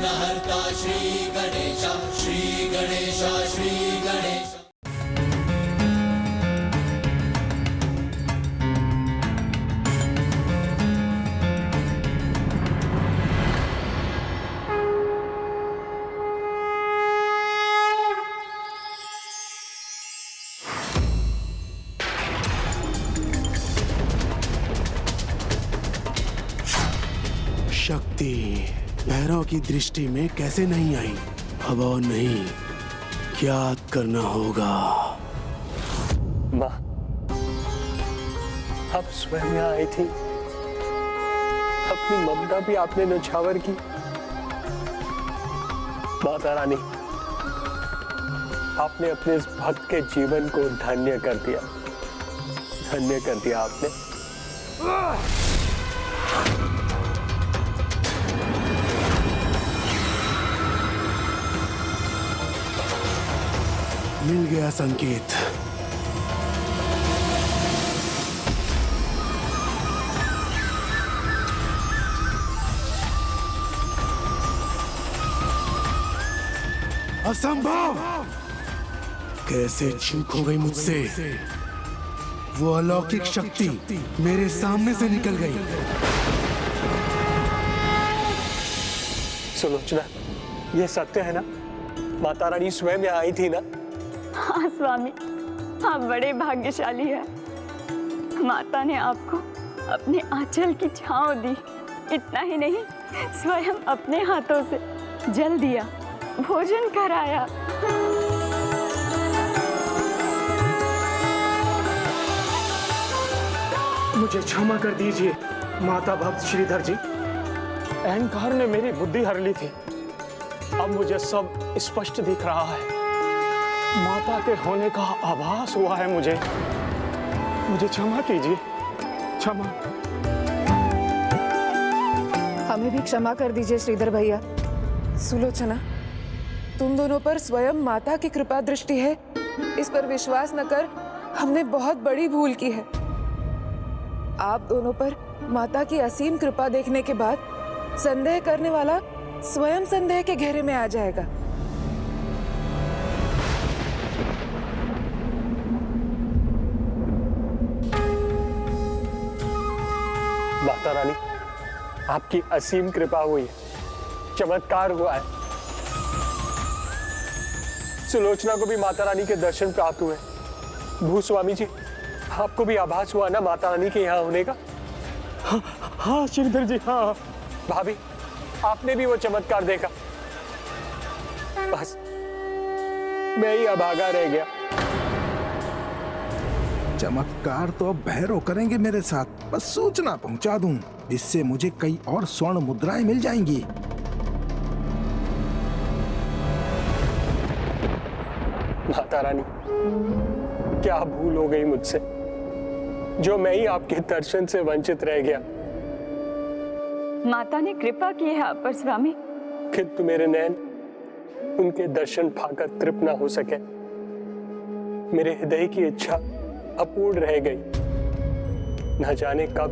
विघ्नहर्ता श्री गणेश, श्री गणेश, श्री गणेश। शक्ति भैरव की दृष्टि में कैसे नहीं आई? अब और नहीं, याद करना होगा। माँ, आप स्वयं यहाँ आई थी, अपनी ममता भी आपने नछावर की। माता रानी, आपने अपने इस भक्त के जीवन को धन्य कर दिया, धन्य कर दिया आपने। मिल गया संकेत। असंभव! कैसे चूक हो गई मुझसे? वो अलौकिक शक्ति मेरे सामने से निकल गई। सुलोचना, ये सत्य है ना? माता रानी स्वयं यहाँ आई थी ना? हाँ स्वामी, आप बड़े भाग्यशाली हैं। माता ने आपको अपने आंचल की छांव दी। इतना ही नहीं, स्वयं अपने हाथों से जल दिया, भोजन कराया। मुझे क्षमा कर दीजिए माता भक्त श्रीधर जी। अहंकार ने मेरी बुद्धि हर ली थी। अब मुझे सब स्पष्ट दिख रहा है। माता के होने का आभास हुआ है मुझे क्षमा कीजिए, क्षमा। हमें भी क्षमा कर दीजिए श्रीधर भैया। सुलोचना, तुम दोनों पर स्वयं माता की कृपा दृष्टि है, इस पर विश्वास न कर हमने बहुत बड़ी भूल की है। आप दोनों पर माता की असीम कृपा देखने के बाद संदेह करने वाला स्वयं संदेह के घेरे में आ जाएगा। माता रानी, आपकी असीम कृपा हुई, चमत्कार हुआ है। सुलोचना को भी माता रानी के दर्शन प्राप्त हुए। भूस्वामी जी, आपको भी आभास हुआ ना माता रानी के यहाँ होने का? हाँ श्रीधर जी, हाँ। भाभी, आपने भी वो चमत्कार देखा? बस मैं ही अभागा रह गया। चमत्कार तो अब भैरव करेंगे मेरे साथ। बस सूचना पहुंचा दूं, इससे मुझे कई और स्वर्ण मुद्राएं मिल जाएंगी। माता रानी, क्या भूल हो गई मुझसे, जो मैं ही आपके दर्शन से वंचित रह गया। माता ने कृपा की है आप पर स्वामी। किंतु मेरे नैन उनके दर्शन पाकर तृप्त न हो सके। मेरे हृदय की इच्छा अपूर्ण रह गई। न जाने कब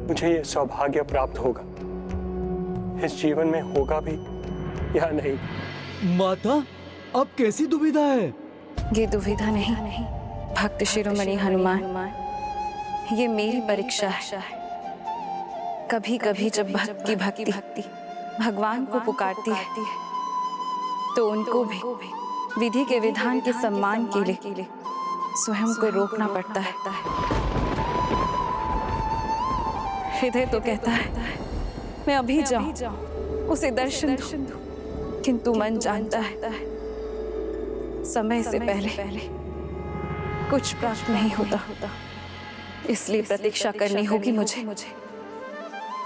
मुझे यह सौभाग्य प्राप्त होगा। इस जीवन में होगा भी या नहीं। माता, अब कैसी दुविधा है? ये दुविधा नहीं, भक्त शिरोमणि हनुमान, ये मेरी परीक्षा है। कभी कभी जब भक्त की भक्ति भगवान को पुकारती है, तो उनको भी विधि के विधान के सम्मान के लिए स्वयं को रोकना पड़ता है। हृदय तो कहता है मैं अभी जाऊं, उसे दर्शन दूं, किंतु मन जानता है समय से पहले कुछ प्राप्त नहीं होता। इसलिए प्रतीक्षा करनी होगी मुझे,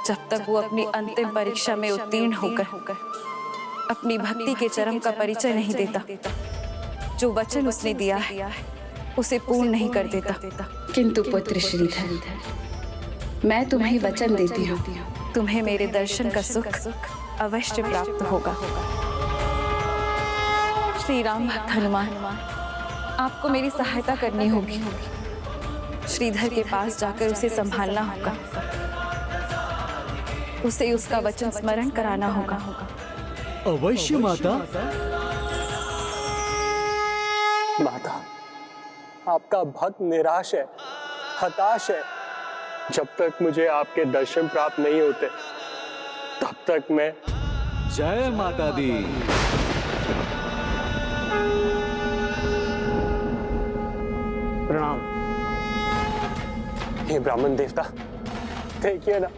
जब तक वो अपनी अंतिम परीक्षा में उत्तीर्ण होकर अपनी भक्ति के चरम का परिचय नहीं देता। जो वचन उसने दिया है उसे पूर्ण नहीं कर देता। किंतु पुत्र श्रीधर, मैं तुम्हें वचन देती हूँ, तुम्हें मेरे दर्शन का सुख अवश्य प्राप्त होगा। श्री राम भक्त हनुमान, आपको मेरी सहायता करनी होगी। श्रीधर के पास जाकर उसे संभालना होगा, उसे उसका वचन स्मरण कराना होगा। अवश्य माता। माता, आपका भक्त निराश है, हताश है। जब तक मुझे आपके दर्शन प्राप्त नहीं होते तब तक मैं। जय माता दी। प्रणाम। हे ब्राह्मण देवता, देखिए ना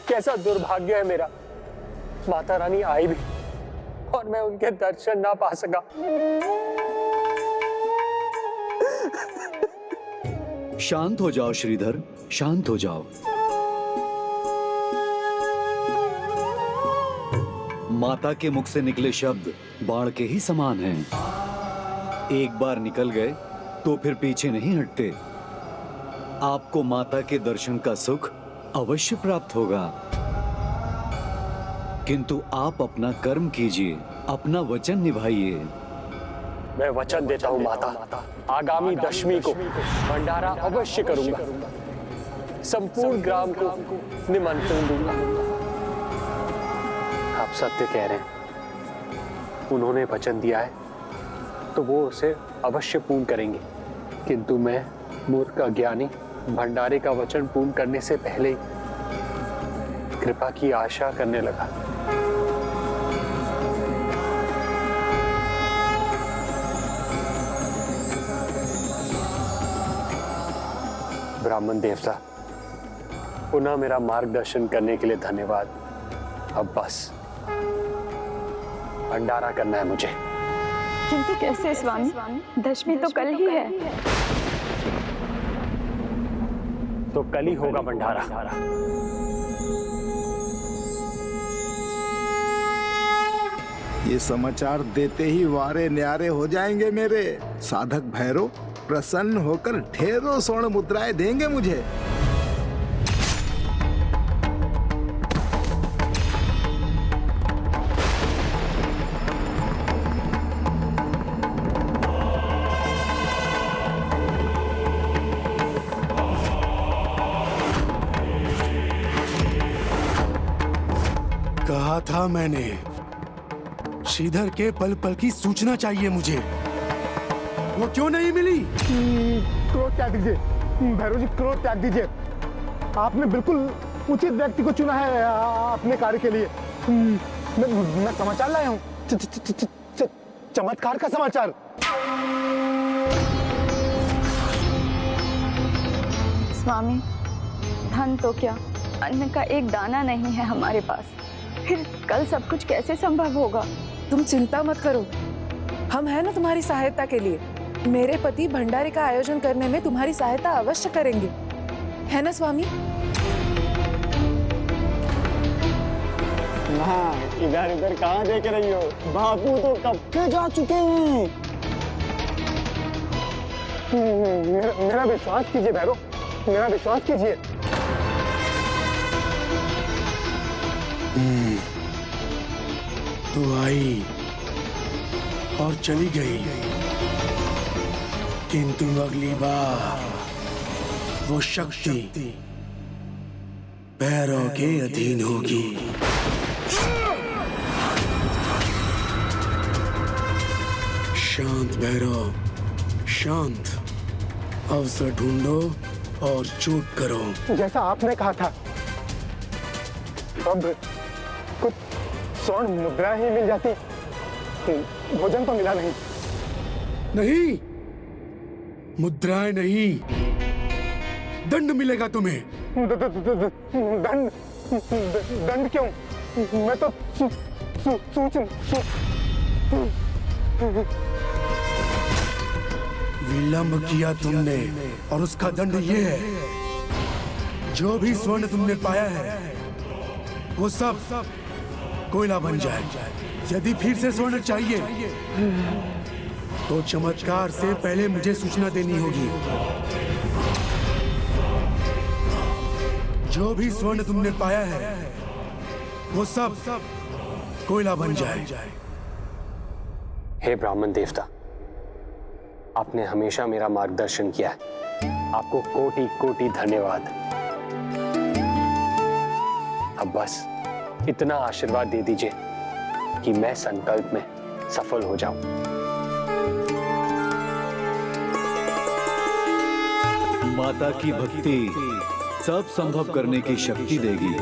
कैसा दुर्भाग्य है मेरा। माता रानी आई भी और मैं उनके दर्शन ना पा सका। शांत हो जाओ श्रीधर, शांत हो जाओ। माता के मुख से निकले शब्द बाण के ही समान हैं। एक बार निकल गए तो फिर पीछे नहीं हटते। आपको माता के दर्शन का सुख अवश्य प्राप्त होगा, किंतु आप अपना कर्म कीजिए, अपना वचन निभाइए। मैं वचन देता हूँ माता, आगामी दशमी को भंडारा अवश्य करूंगा। संपूर्ण ग्राम को निमंत्रण दूंगा। आप सत्य कह रहे हैं, उन्होंने वचन दिया है तो वो उसे अवश्य पूर्ण करेंगे। किंतु मैं मूर्ख अज्ञानी भंडारे का वचन पूर्ण करने से पहले ही कृपा की आशा करने लगा। ब्राह्मण देवता, पुनः मेरा मार्गदर्शन करने के लिए धन्यवाद। अब बस भंडारा करना है मुझे। किंतु कैसे स्वामी, दशमी तो कल ही है। तो कल ही होगा भंडारा। ये समाचार देते ही वारे न्यारे हो जाएंगे मेरे। साधक भैरव प्रसन्न होकर ढेरों स्वर्ण मुद्राएं देंगे मुझे। कहा था मैंने, श्रीधर के पल पल की सूचना चाहिए मुझे। वो क्यों नहीं मिली? क्रोध त्याग दीजिए भैरव जी, क्रोध त्याग दीजिए। आपने बिल्कुल उचित व्यक्ति को चुना है अपने कार्य के लिए। मैं समाचार लाया हूँ, चमत्कार का समाचार। स्वामी, धन तो क्या, अन्न का एक दाना नहीं है हमारे पास। फिर कल सब कुछ कैसे संभव होगा? तुम चिंता मत करो, हम हैं ना तुम्हारी सहायता के लिए। मेरे पति भंडारे का आयोजन करने में तुम्हारी सहायता अवश्य करेंगे, है ना स्वामी? इधर इधर कहाँ देख रही हो? बापू तो कब के जा चुके हैं। मेरा विश्वास कीजिए भैरव, मेरा विश्वास कीजिए। तो आई और चली गई, किंतु अगली बार वो शक्ति भैरव के अधीन होगी। शांत भैरव, शांत। अवसर ढूंढो और चोट करो। जैसा आपने कहा था, अब कुछ स्वर्ण मुद्राएं ही मिल जाती, भोजन तो मिला नहीं। नहीं, मुद्राएं नहीं, दंड मिलेगा तुम्हें। दंड? दंड क्यों? मैं तो विलंब किया तुमने और उसका दंड ये है, जो भी स्वर्ण तुमने पाया है वो सब कोयला बन जाए। यदि फिर से स्वर्ण चाहिए तो चमत्कार से पहले मुझे सूचना देनी होगी। जो भी स्वर्ण तुमने पाया है वो सब कोयला बन जाए। हे ब्राह्मण देवता, आपने हमेशा मेरा मार्गदर्शन किया है। आपको कोटि कोटि धन्यवाद। अब बस इतना आशीर्वाद दे दीजिए कि मैं संकल्प में सफल हो जाऊं। माता की भक्ति सब संभव करने की शक्ति देगी।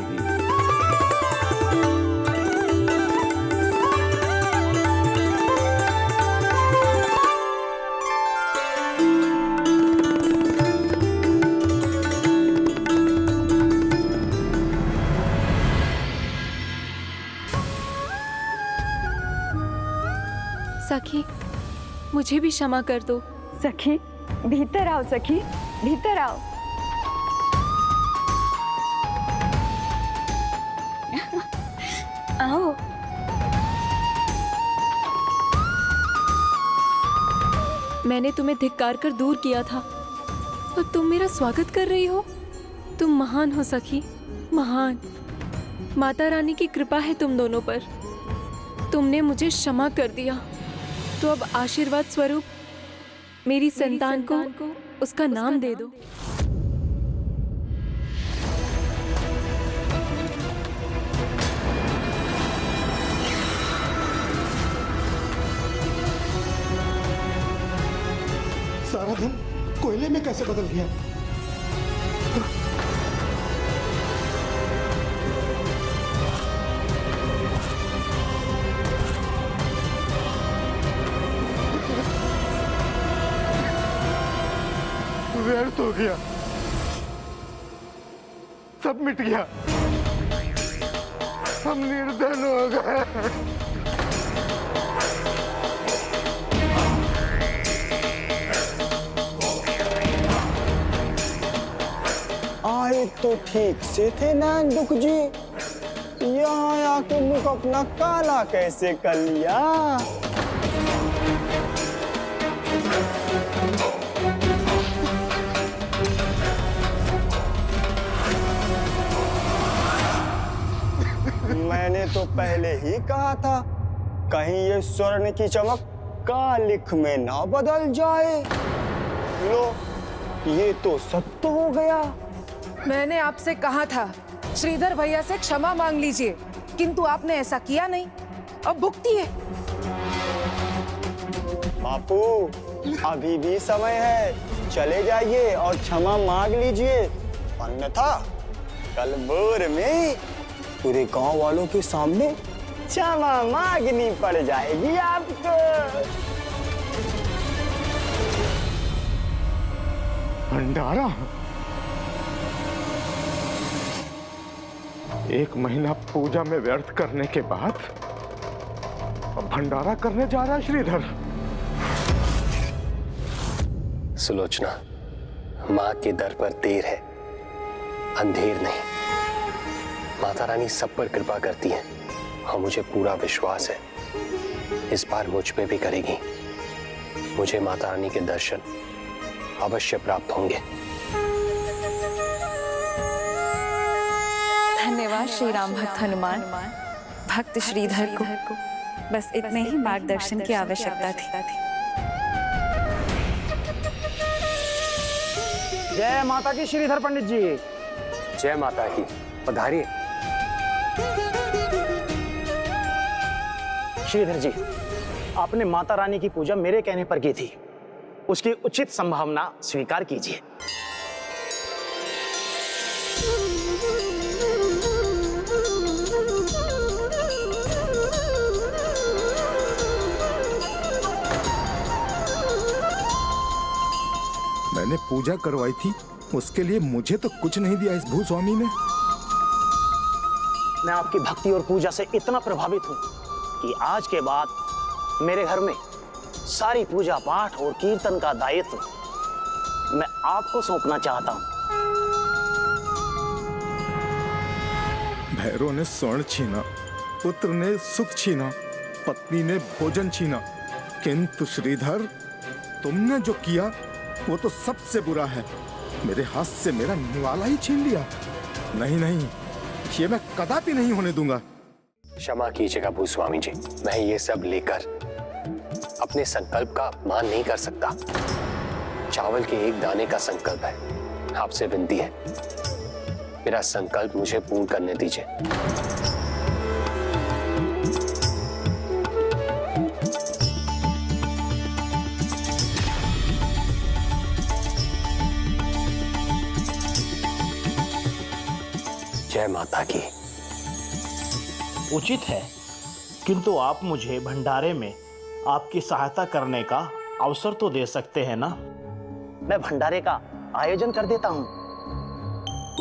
सखी, मुझे भी क्षमा कर दो। सखी, भीतर आओ सखी, भीतर आओ। आओ। मैंने तुम्हें धिक्कार कर दूर किया था और तुम मेरा स्वागत कर रही हो। तुम महान हो सखी, महान। माता रानी की कृपा है तुम दोनों पर। तुमने मुझे क्षमा कर दिया, तो अब आशीर्वाद स्वरूप मेरी संतान को उसका नाम दे दो। सारा धन कोयले में कैसे बदल गया? व्यर्थ हो गया, सब मिट गया, हम निर्धन हो गए। आए तो ठीक से थे नैन दुख जी, यहाँ आके मुख अपना काला कैसे कर लिया? मैंने तो पहले ही कहा था, कहीं ये स्वर्ण की चमक कालिख में ना बदल जाए। लो, ये तो सत्य हो गया। मैंने आपसे कहा था श्रीधर भैया से क्षमा मांग लीजिए, किंतु आपने ऐसा किया नहीं। अब भुगती है। बापू, अभी भी समय है, चले जाइए और क्षमा मांग लीजिए, अन्यथा कल भोर में पूरे गांव वालों के सामने क्षमा मांगनी पड़ जाएगी आपको। भंडारा, एक महीना पूजा में व्यर्थ करने के बाद अब भंडारा करने जा रहा है श्रीधर। सुलोचना, माँ के दर पर देर है, अंधेर नहीं। माता रानी सब पर कृपा करती है और मुझे पूरा विश्वास है इस बार मुझ पे भी करेगी। मुझे माता रानी के दर्शन अवश्य प्राप्त होंगे। धन्यवाद श्री राम भक्त हनुमान। भक्त श्रीधर को बस इतने ही मार्गदर्शन की आवश्यकता थी। जय माता की श्रीधर पंडित जी। जय माता की, पधारिए। श्रीधर जी, आपने माता रानी की पूजा मेरे कहने पर की थी, उसकी उचित संभावना स्वीकार कीजिए। मैंने पूजा करवाई थी, उसके लिए मुझे तो कुछ नहीं दिया इस भूस्वामी ने। मैं आपकी भक्ति और पूजा से इतना प्रभावित हूं कि आज के बाद मेरे घर में सारी पूजा पाठ और कीर्तन का दायित्व मैं आपको सौंपना चाहता हूं। भैरव ने स्वर्ण छीना, पुत्र ने सुख छीना, पत्नी ने भोजन छीना, किंतु श्रीधर तुमने जो किया वो तो सबसे बुरा है। मेरे हाथ से मेरा निवाला ही छीन लिया। नहीं नहीं, ये मैं कदापि नहीं होने दूंगा। क्षमा कीजिएगा भूस्वामी जी, मैं ये सब लेकर अपने संकल्प का अपमान नहीं कर सकता। चावल के एक दाने का संकल्प है, आपसे विनती है मेरा संकल्प मुझे पूर्ण करने दीजिए। जय माता की। उचित है, किंतु आप मुझे भंडारे में आपकी सहायता करने का अवसर तो दे सकते हैं ना? मैं भंडारे का आयोजन कर देता हूँ।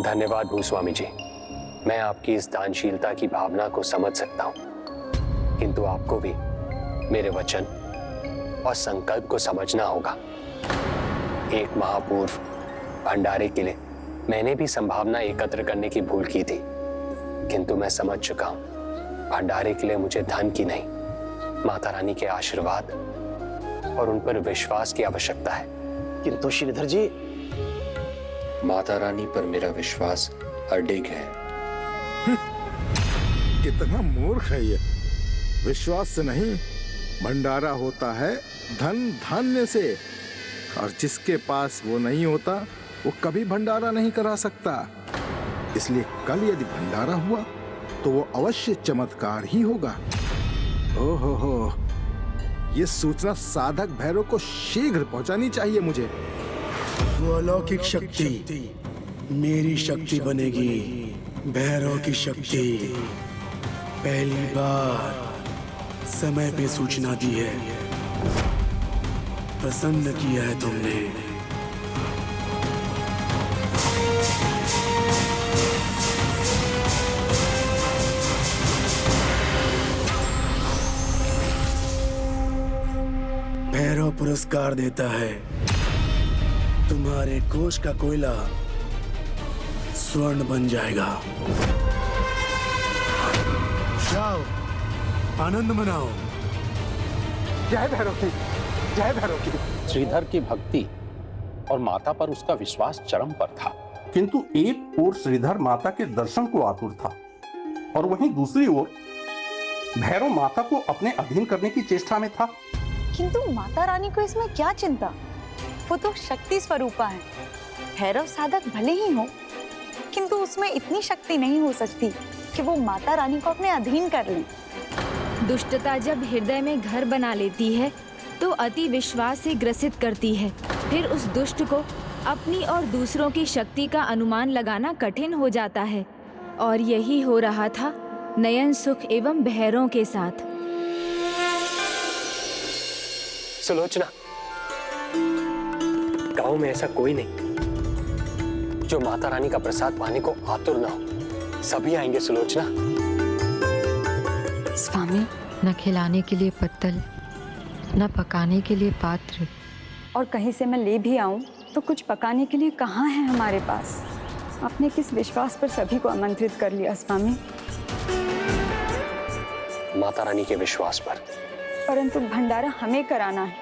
धन्यवाद भूस्वामी जी, मैं आपकी इस दानशीलता की भावना को समझ सकता हूँ, किंतु आपको भी मेरे वचन और संकल्प को समझना होगा। एक माह पूर्व भंडारे के लिए मैंने भी संभावना एकत्र करने की भूल की थी, किंतु मैं समझ चुका हूँ भंडारे के लिए मुझे धन की नहीं, माता रानी के आशीर्वाद और उन पर विश्वास की आवश्यकता है। किंतु श्रीधर जी, माता रानी पर मेरा विश्वास अडिग है। कितना मूर्ख है ये। विश्वास से नहीं, भंडारा होता है धन धान्य से, और जिसके पास वो नहीं होता वो कभी भंडारा नहीं करा सकता। इसलिए कल यदि भंडारा हुआ तो वो अवश्य चमत्कार ही होगा। ओहो, ये सूचना साधक भैरव को शीघ्र पहुंचानी चाहिए मुझे। वो अलौकिक शक्ति मेरी शक्ति बनेगी, भैरव की शक्ति। पहली बार समय पे सूचना दी है, प्रसन्न किया है तुमने। भैरव पुरस्कार देता है, तुम्हारे कोष का कोयला स्वर्ण बन जाएगा। जाओ, आनंद मनाओ। जय भैरव की, जय भैरव की। श्रीधर की भक्ति और माता पर उसका विश्वास चरम पर था, किंतु एक ओर श्रीधर माता के दर्शन को आतुर था और वहीं दूसरी ओर भैरव माता को अपने अधीन करने की चेष्टा में था। किंतु माता रानी को इसमें क्या चिंता, वो तो शक्ति स्वरूपा है। भैरव साधक भले ही हो, किंतु उसमें इतनी शक्ति नहीं हो सकती कि वो माता रानी को अपने अधीन कर ले। दुष्टता जब हृदय में घर बना लेती है तो अति विश्वास से ग्रसित करती है। फिर उस दुष्ट को अपनी और दूसरों की शक्ति का अनुमान लगाना कठिन हो जाता है, और यही हो रहा था नयन सुख एवं भैरव के साथ। सुलोचना, गांव में ऐसा कोई नहीं जो माता रानी का प्रसाद पाने को आतुर ना हो। सभी आएंगे सुलोचना। स्वामी, न खिलाने के लिए पत्तल, न पकाने के लिए पात्र। और कहीं से मैं ले भी आऊं तो कुछ पकाने के लिए कहाँ है हमारे पास। आपने किस विश्वास पर सभी को आमंत्रित कर लिया स्वामी? माता रानी के विश्वास पर। परंतु भंडारा हमें कराना है।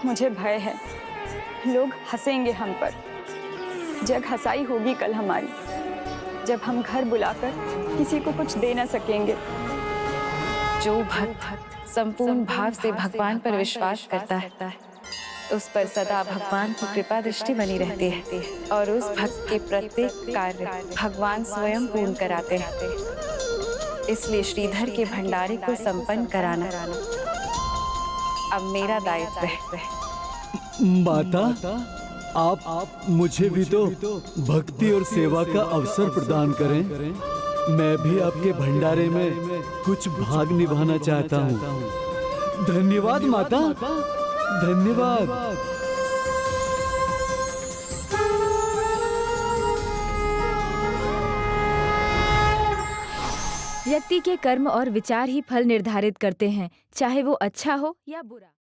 मुझे भय है, लोग हंसेंगे हम पर। जग हंसाई होगी कल हमारी, जब हम घर बुलाकर किसी को कुछ दे न सकेंगे। जो भक्त संपूर्ण भाव से भगवान पर विश्वास करता है, उस पर सदा भगवान की कृपा दृष्टि बनी रहती है, और उस भक्त के प्रत्येक कार्य भगवान स्वयं पूर्ण कराते हैं। इसलिए श्रीधर के भंडारे को संपन्न कराना अब मेरा दायित्व है। माता, आप मुझे भी तो भक्ति और सेवा का अवसर प्रदान करें। मैं भी आपके भंडारे में कुछ भाग निभाना चाहता हूँ। धन्यवाद माता, धन्यवाद। व्यक्ति के कर्म और विचार ही फल निर्धारित करते हैं, चाहे वो अच्छा हो या बुरा।